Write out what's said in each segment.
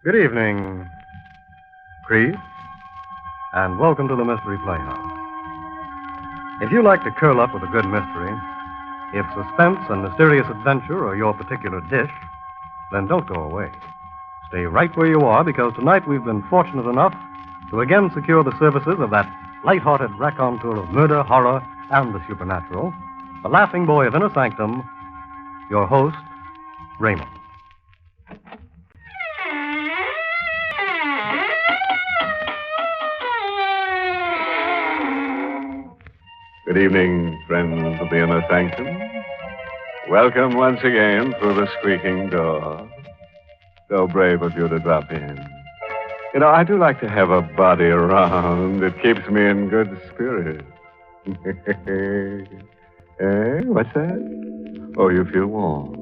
Good evening, Creed, and welcome to the Mystery Playhouse. If you like to curl up with a good mystery, if suspense and mysterious adventure are your particular dish, then don't go away. Stay right where you are, because tonight we've been fortunate enough to again secure the services of that light-hearted raconteur of murder, horror, and the supernatural, the laughing boy of Inner Sanctum, your host, Raymond. Good evening, friends of the Inner Sanctum. Welcome once again through the squeaking door. So brave of you to drop in. You know, I do like to have a body around. It keeps me in good spirits. What's that? Oh, you feel warm.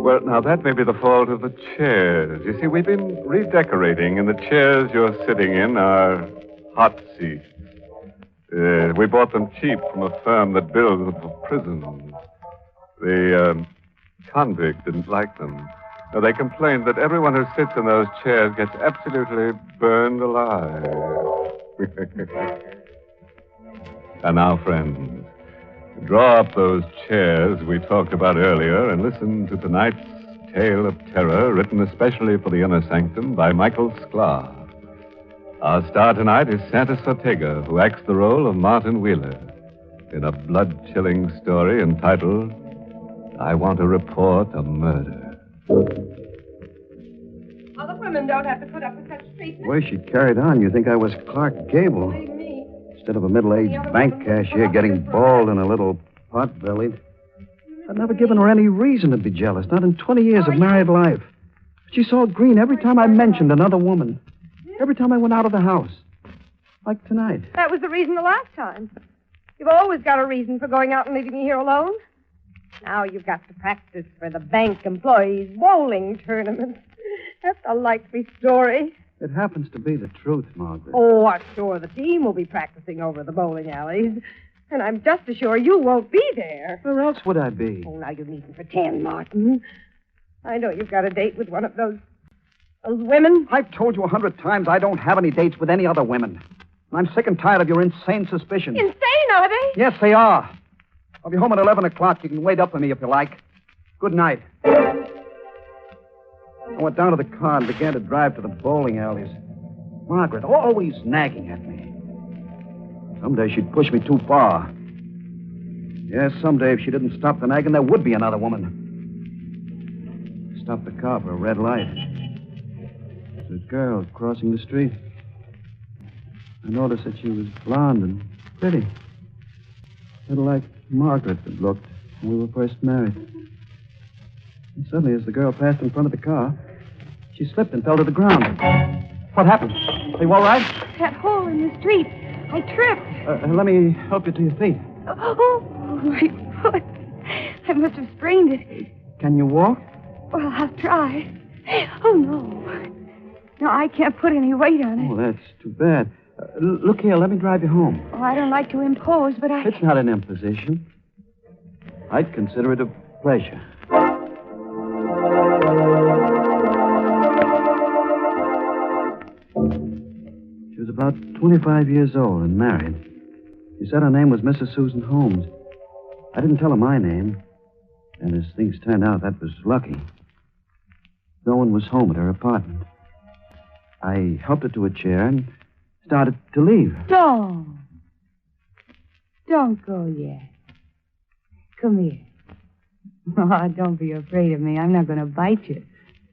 Well, now, that may be the fault of the chairs. You see, we've been redecorating, and the chairs you're sitting in are hot seats. We bought them cheap from a firm that builds them for prisons. The convict didn't like them. Now, they complained that everyone who sits in those chairs gets absolutely burned alive. And now, friends, draw up those chairs we talked about earlier and listen to tonight's tale of terror, written especially for the Inner Sanctum by Michael Sklar. Our star tonight is Santa Ortega, who acts the role of Martin Wheeler in a blood-chilling story entitled, I Want to Report a Murder. Other women don't have to put up with such treatment. The way she carried on, you think I was Clark Gable. Believe me. Instead of a middle-aged bank cashier getting bald and a little pot-bellied. I'd never given her any reason to be jealous, not in 20 years of married life. But she saw green every time I mentioned another woman. Every time I went out of the house. Like tonight. That was the reason the last time. You've always got a reason for going out and leaving me here alone. Now you've got to practice for the bank employees' bowling tournament. That's a likely story. It happens to be the truth, Margaret. Oh, I'm sure the team will be practicing over the bowling alleys. And I'm just as sure you won't be there. Where else would I be? Oh, now you needn't pretend, Martin. I know you've got a date with one of those women. I've told you 100 times I don't have any dates with any other women. I'm sick and tired of your insane suspicions. Insane, are they? Yes, they are. I'll be home at 11 o'clock. You can wait up for me if you like. Good night. I went down to the car and began to drive to the bowling alleys. Margaret, always nagging at me. Someday she'd push me too far. Yes, someday if she didn't stop the nagging, there would be another woman. Stopped the car for a red light. There's a girl crossing the street. I noticed that she was blonde and pretty. A little like Margaret had looked when we were first married. And suddenly, as the girl passed in front of the car, she slipped and fell to the ground. What happened? Are you all right? That hole in the street. I tripped. Let me help you to your feet. Oh, my foot. I must have sprained it. Can you walk? Well, I'll try. Oh, no. No, I can't put any weight on it. Oh, that's too bad. Look here, let me drive you home. Oh, I don't like to impose, but It's not an imposition. I'd consider it a pleasure. She was about 25 years old and married. She said her name was Mrs. Susan Holmes. I didn't tell her my name. And as things turned out, that was lucky. No one was home at her apartment. I helped her to a chair and started to leave. Don't go yet. Come here. Oh, don't be afraid of me. I'm not going to bite you.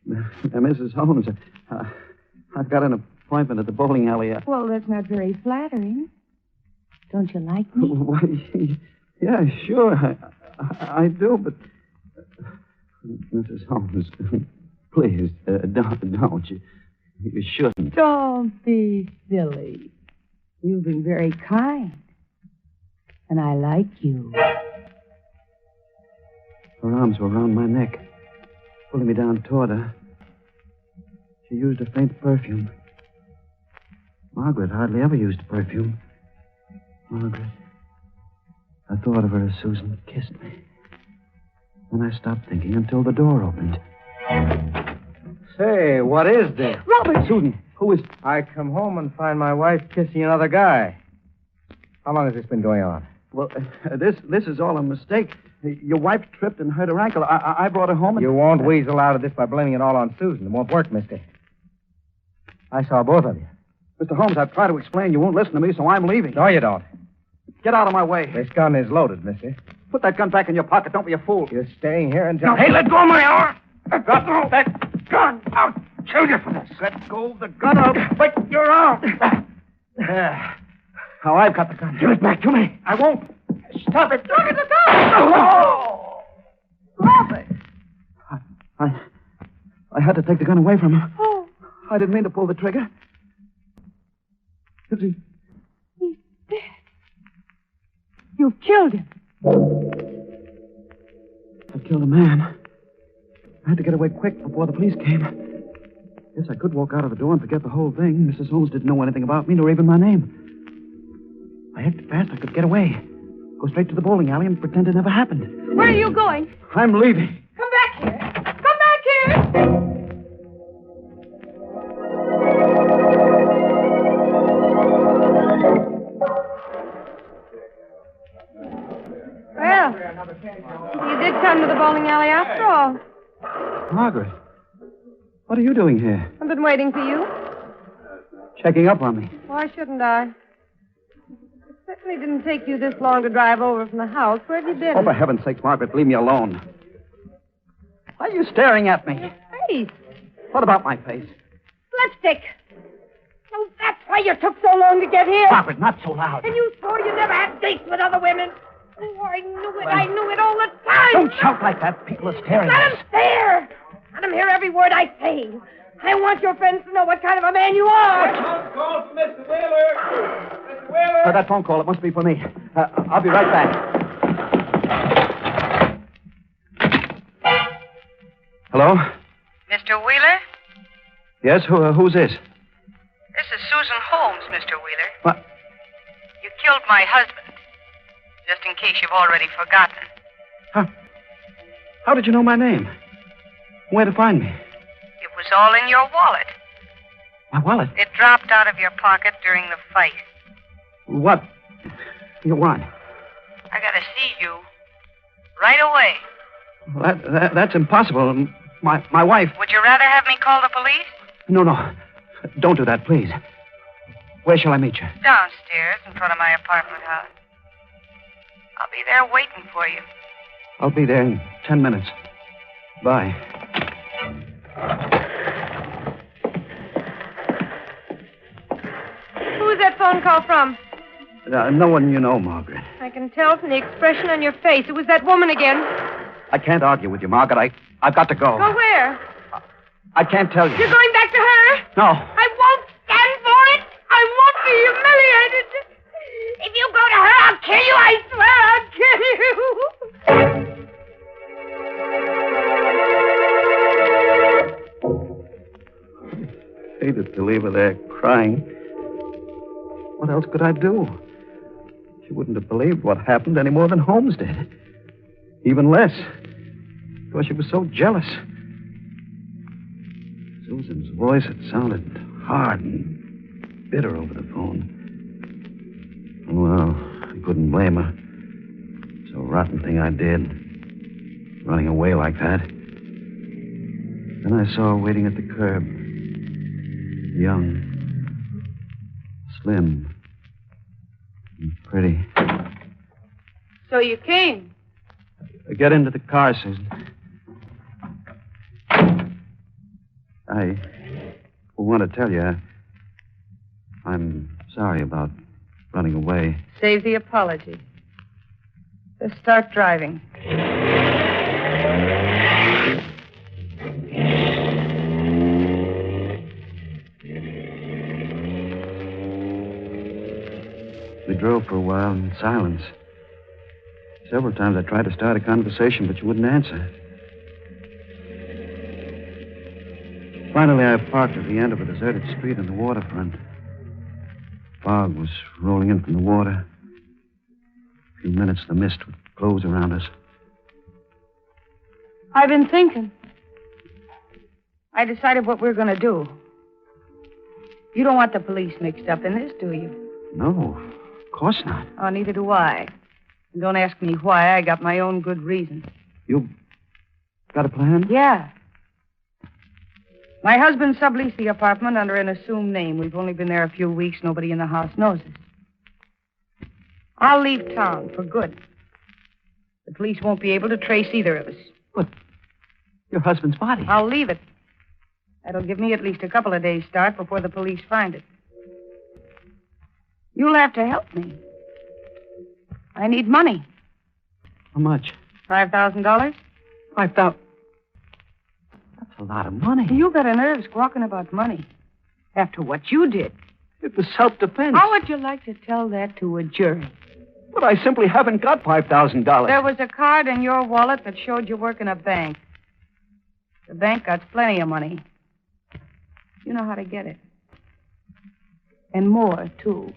Mrs. Holmes, I've got an appointment at the bowling alley. Well, that's not very flattering. Don't you like me? Why, yeah, sure. I do, but... Mrs. Holmes, please, don't. You shouldn't. Don't be silly. You've been very kind. And I like you. Her arms were around my neck, pulling me down toward her. She used a faint perfume. Margaret hardly ever used perfume. Margaret. I thought of her as Susan kissed me. Then I stopped thinking until the door opened. Say, what is this? Robert! Susan, who is... I come home and find my wife kissing another guy. How long has this been going on? Well, this is all a mistake. Your wife tripped and hurt her ankle. I brought her home and... You won't weasel out of this by blaming it all on Susan. It won't work, mister. I saw both of you. Mr. Holmes, I've tried to explain. You won't listen to me, so I'm leaving. No, you don't. Get out of my way. This gun is loaded, mister. Put that gun back in your pocket. Don't be a fool. You're staying here until... No, hey, let go of my arm. Let go of that gun. I'll kill you for this. Let go of the gun. I'll break your arm. Now I've got the gun. Give it back to me. I won't. Stop it. Look at the gun. Oh! Robert! I had to take the gun away from him. Oh. I didn't mean to pull the trigger. Is he... He's dead. You've killed him. I killed a man. I had to get away quick before the police came. Yes, I could walk out of the door and forget the whole thing. Mrs. Holmes didn't know anything about me, nor even my name. I acted fast. I could get away. Go straight to the bowling alley and pretend it never happened. Where are you going? I'm leaving. Come back here. Come back here. Well, you did come to the bowling alley after all. Margaret, what are you doing here? I've been waiting for you. Checking up on me. Why shouldn't I? It certainly didn't take you this long to drive over from the house. Where have you been? Oh, for heaven's sakes, Margaret, leave me alone. Why are you staring at me? Your face. What about my face? Lipstick. Oh, that's why you took so long to get here. Margaret, not so loud. And you swore you never had dates with other women. Oh, I knew it. I knew it all the time. Don't shout like that. People are staring Let at them us. stare. Let them hear every word I say. I want your friends to know what kind of a man you are. Call for Mr. Wheeler. Mr. Wheeler. That phone call, it must be for me. I'll be right back. Hello? Mr. Wheeler? Yes, who's this? This is Susan Holmes, Mr. Wheeler. What? You killed my husband. Just in case you've already forgotten. How did you know my name? Where to find me? It was all in your wallet. My wallet? It dropped out of your pocket during the fight. What? You want? I gotta see you right away. Well, that's impossible. My wife... Would you rather have me call the police? No. Don't do that, please. Where shall I meet you? Downstairs in front of my apartment house. I'll be there waiting for you. I'll be there in 10 minutes. Bye. Who's that phone call from? No one you know, Margaret. I can tell from the expression on your face. It was that woman again. I can't argue with you, Margaret. I've got to go. Go where? I can't tell you. You're going back to her? No. I won't stand for it. I won't be humiliated. If you go to her, I'll kill you. I swear I'll kill you. Hated to leave her there crying. What else could I do? She wouldn't have believed what happened any more than Holmes did. Even less. Because she was so jealous. Susan's voice had sounded hard and bitter over the phone. Well, I couldn't blame her. It's a rotten thing I did. Running away like that. Then I saw her waiting at the curb. Young. Slim. And pretty. So you came. Get into the car, Susan. I want to tell you, I'm sorry about running away. Save the apology. Let's start driving. We drove for a while in silence. Several times I tried to start a conversation, but you wouldn't answer. Finally, I parked at the end of a deserted street on the waterfront. Fog was rolling in from the water. In a few minutes, the mist would close around us. I've been thinking. I decided what we're going to do. You don't want the police mixed up in this, do you? No, of course not. Oh, neither do I. And don't ask me why. I got my own good reasons. You got a plan? Yeah. My husband subleased the apartment under an assumed name. We've only been there a few weeks. Nobody in the house knows us. I'll leave town for good. The police won't be able to trace either of us. But your husband's body. I'll leave it. That'll give me at least a couple of days' start before the police find it. You'll have to help me. I need money. How much? $5,000? 5,000. That's a lot of money. You got a nerve squawking about money. After what you did. It was self-defense. How would you like to tell that to a jury? But I simply haven't got $5,000. There was a card in your wallet that showed you work in a bank. The bank got plenty of money. You know how to get it. And more, too.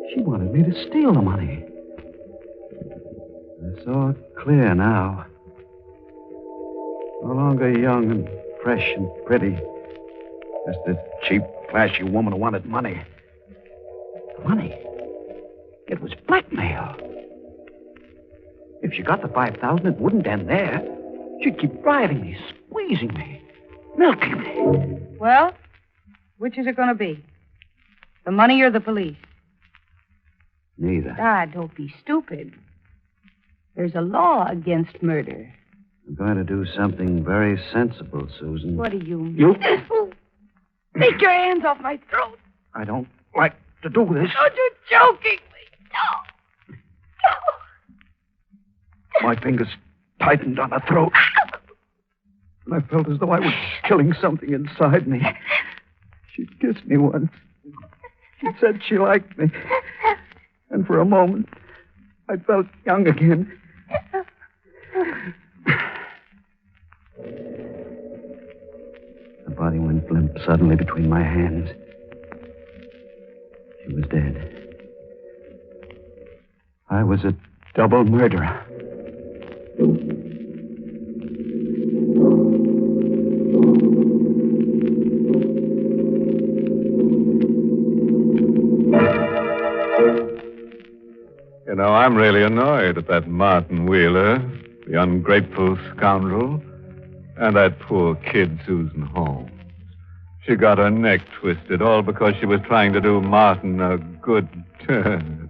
She wanted me to steal the money. I saw it clear now. No longer young and fresh and pretty. Just a cheap, flashy woman who wanted money. Money? It was blackmail. If she got the 5,000, it wouldn't end there. She'd keep driving me, squeezing me, milking me. Well, which is it going to be? The money or the police? Neither. Ah, don't be stupid. There's a law against murder. I'm going to do something very sensible, Susan. What do you mean? You? Take your hands off my throat. I don't like to do this. Don't you joking me. No. My fingers tightened on her throat. And I felt as though I was killing something inside me. She kissed me once. She said she liked me. And for a moment, I felt young again. The body went limp suddenly between my hands. She was dead. I was a double murderer. You know, I'm really annoyed at that Martin Wheeler, the ungrateful scoundrel, and that poor kid, Susan Holmes. She got her neck twisted, all because she was trying to do Martin a good turn.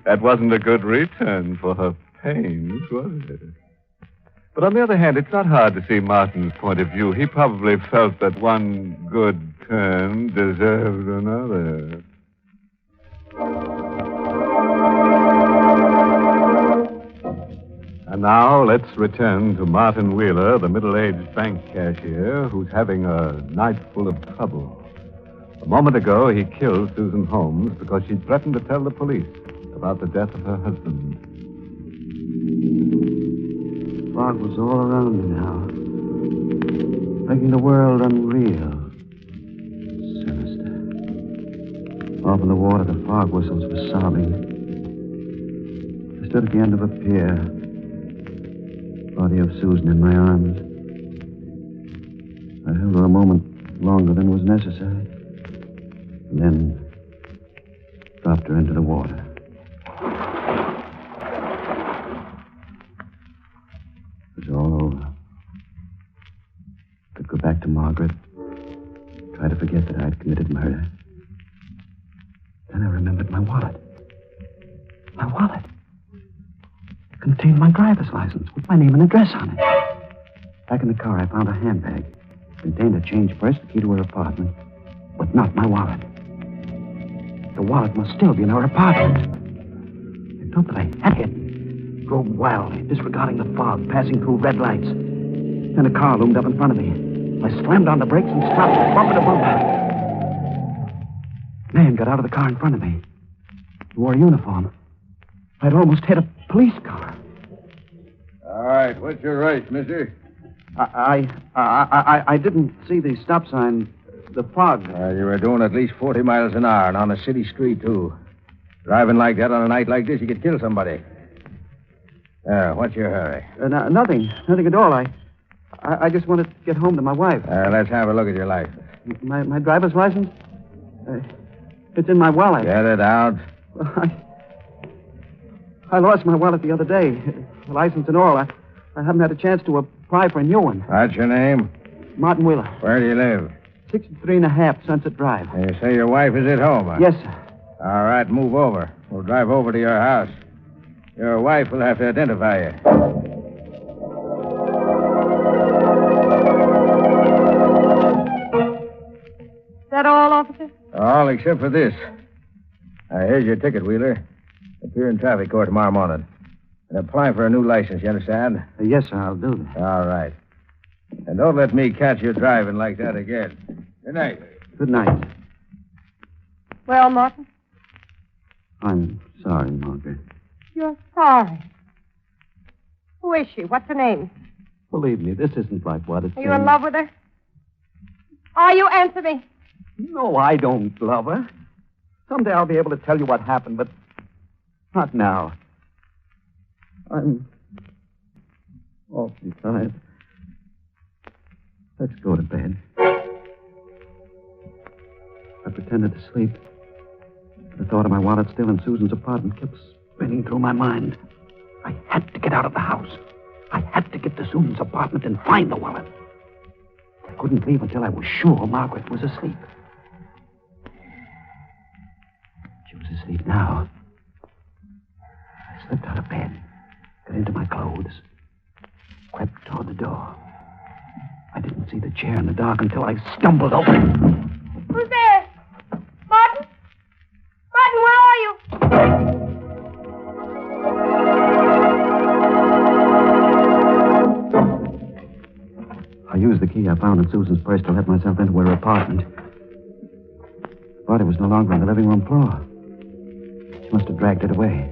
That wasn't a good return for her pains, was it? But on the other hand, it's not hard to see Martin's point of view. He probably felt that one good turn deserved another. And now let's return to Martin Wheeler, the middle-aged bank cashier who's having a night full of trouble. A moment ago, he killed Susan Holmes because she threatened to tell the police about the death of her husband. Fog was all around me now, making the world unreal, sinister. Off in the water, the fog whistles were sobbing. I stood at the end of a pier, body of Susan in my arms. I held her a moment longer than was necessary, and then dropped her into the water. It was all over. Could go back to Margaret, try to forget that I'd committed murder. Then I remembered my wallet. My wallet. It contained my driver's license with my name and address on it. Back in the car, I found a handbag. It contained a change purse, the key to her apartment, but not my wallet. The wallet must still be in her apartment. I felt that I had it. Drove wildly, disregarding the fog, passing through red lights. Then a car loomed up in front of me. I slammed on the brakes and stopped, bumper to bumper. A man got out of the car in front of me. He wore a uniform. I'd almost hit a police car. All right, what's your race, mister? I didn't see the stop sign. The fog. You were doing at least 40 miles an hour and on a city street, too. Driving like that on a night like this, you could kill somebody. What's your hurry? Nothing. Nothing at all. I just wanted to get home to my wife. Let's have a look at your license. My driver's license? It's in my wallet. Get it out. I lost my wallet the other day. The license and all. I haven't had a chance to apply for a new one. What's your name? Martin Wheeler. Where do you live? 63.5 Sunset Drive. You say your wife is at home, huh? Yes, sir. All right, move over. We'll drive over to your house. Your wife will have to identify you. Is that all, officer? All except for this. Here's your ticket, Wheeler. Appear in traffic court tomorrow morning. And apply for a new license, you understand? Yes, sir, I'll do that. All right. And don't let me catch you driving like that again. Good night. Good night. Well, Martin? I'm sorry, Margaret. You're sorry. Who is she? What's her name? Believe me, this isn't like what it's. Are you in love with her? Are you? Answer me. No, I don't love her. Someday I'll be able to tell you what happened, but not now. I'm awfully tired. Let's go to bed. I pretended to sleep. The thought of my wallet still in Susan's apartment kept spinning through my mind. I had to get out of the house. I had to get to Susan's apartment and find the wallet. I couldn't leave until I was sure Margaret was asleep. She was asleep now. I slipped out of bed, got into my clothes, crept toward the door. I didn't see the chair in the dark until I stumbled over it. Who's there? Martin? Martin, where are you? I used the key I found in Susan's purse to let myself into her apartment. The body was no longer on the living room floor. She must have dragged it away.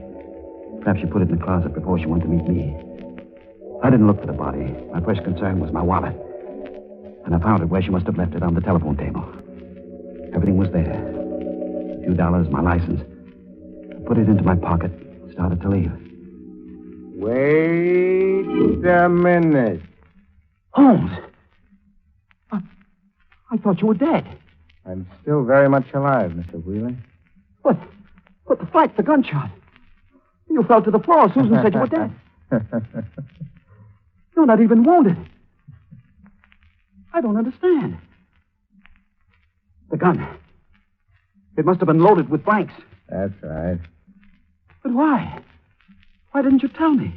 Perhaps she put it in the closet before she went to meet me. I didn't look for the body. My first concern was my wallet. And I found it where she must have left it on the telephone table. Everything was there. A few dollars, my license. I put it into my pocket, started to leave. Wait a minute. Holmes! I thought you were dead. I'm still very much alive, Mr. Wheeler. But the fight, the gunshot. You fell to the floor. Susan said you were dead. You're not even wounded. I don't understand. The gun. It must have been loaded with blanks. That's right. But why? Why didn't you tell me?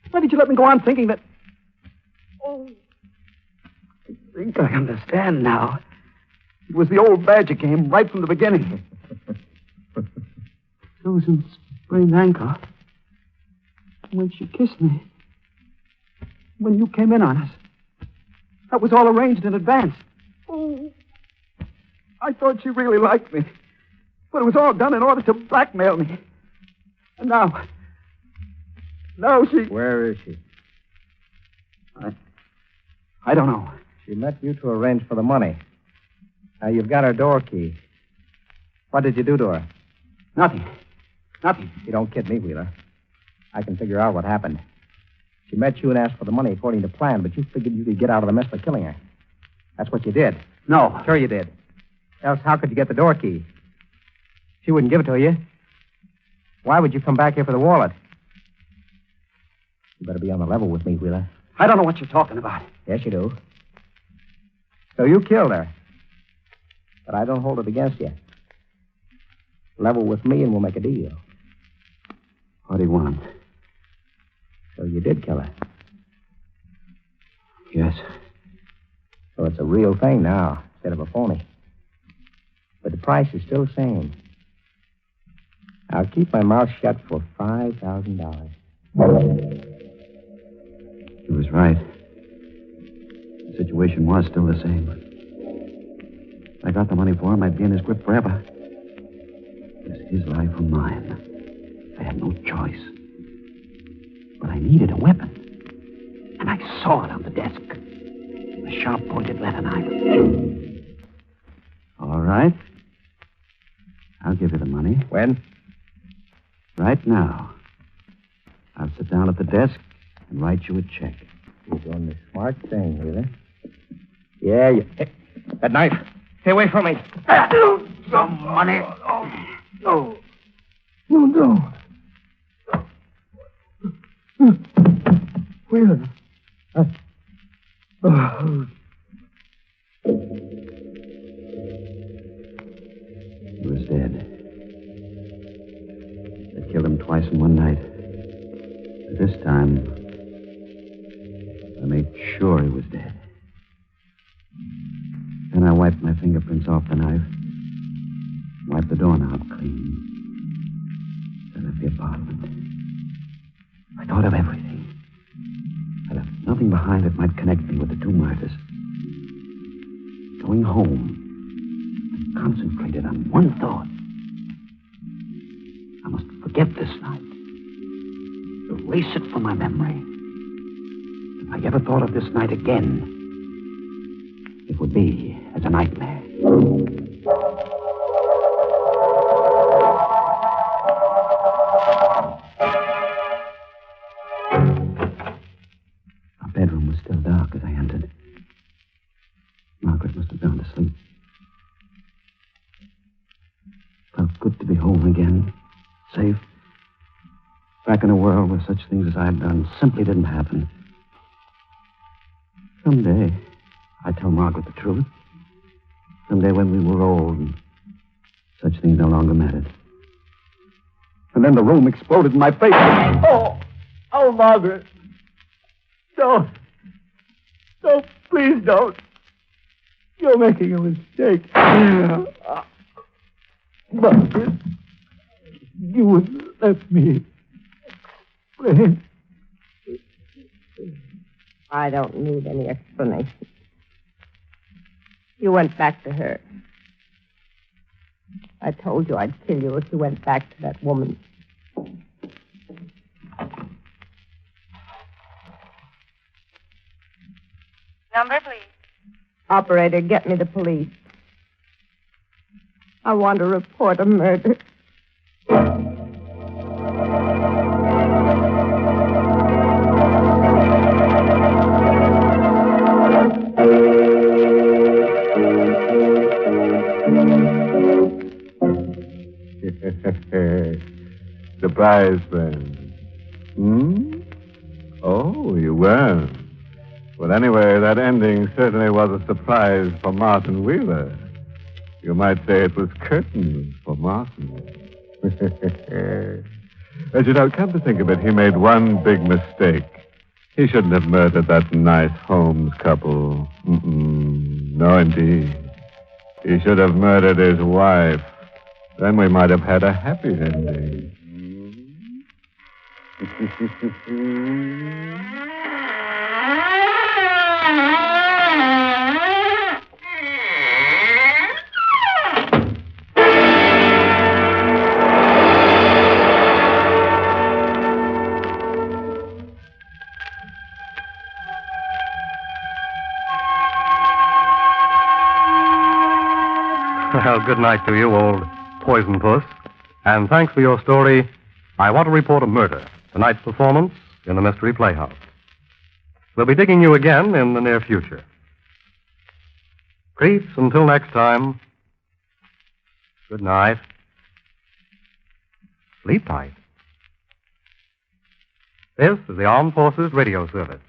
Why did you let me go on thinking that... Oh, I think I understand now. It was the old badger game right from the beginning. Susan's sprained ankle. When she kissed me. When you came in on us. That was all arranged in advance. Oh, I thought she really liked me. But it was all done in order to blackmail me. And now she... Where is she? I don't know. She met you to arrange for the money. Now, you've got her door key. What did you do to her? Nothing. You don't kid me, Wheeler. I can figure out what happened. She met you and asked for the money according to plan, but you figured you could get out of the mess by killing her. That's what you did. No. Sure you did. Else, how could you get the door key? She wouldn't give it to you. Why would you come back here for the wallet? You better be on the level with me, Wheeler. I don't know what you're talking about. Yes, you do. So you killed her. But I don't hold it against you. Level with me and we'll make a deal. What do you want? So you did kill her. Yes. So it's a real thing now, instead of a phony. But the price is still the same. I'll keep my mouth shut for $5,000. He was right. The situation was still the same. If I got the money for him, I'd be in his grip forever. It was his life or mine. I had no choice. But I needed a weapon. And I saw it on the desk. A sharp-pointed letter knife. All right. I'll give you the money. When? Right now. I'll sit down at the desk and write you a check. You're doing the smart thing, Wheeler. Yeah, you... Hey, that knife. Stay away from me. Some money. No. No. Wheeler. He was dead. They killed him twice in one night. But this time, I made sure he was dead. Then I wiped my fingerprints off the knife. Wiped the doorknob clean. Then left the apartment. I thought of everything. I left nothing behind that might connect me with the two murders. Going home, I concentrated on one thought. I must forget this night. Erase it from my memory. If I ever thought of this night again, it would be as a nightmare. Our bedroom was still dark as I entered. Margaret must have gone to sleep. Felt good to be home again, safe. Back in a world where such things as I had done simply didn't happen. Someday, I'd tell Margaret the truth. Someday when we were old and such things no longer mattered. And then the room exploded in my face. Oh, Margaret. Don't. Don't, please don't. You're making a mistake. Margaret, you wouldn't let me explain. I don't need any explanation. You went back to her. I told you I'd kill you if you went back to that woman. Number, please. Operator, get me the police. I want to report a murder. Surprise, friend. Oh, you weren't. Well, anyway, that ending certainly was a surprise for Martin Wheeler. You might say it was curtains for Martin. As you know, come to think of it, he made one big mistake. He shouldn't have murdered that nice Holmes couple. No, indeed. He should have murdered his wife. Then we might have had a happy ending. Well, good night to you, old poison puss. And thanks for your story, I Want to Report a Murder, tonight's performance in the Mystery Playhouse. We'll be digging you again in the near future. Creeps, until next time, good night. Sleep tight. This is the Armed Forces Radio Service.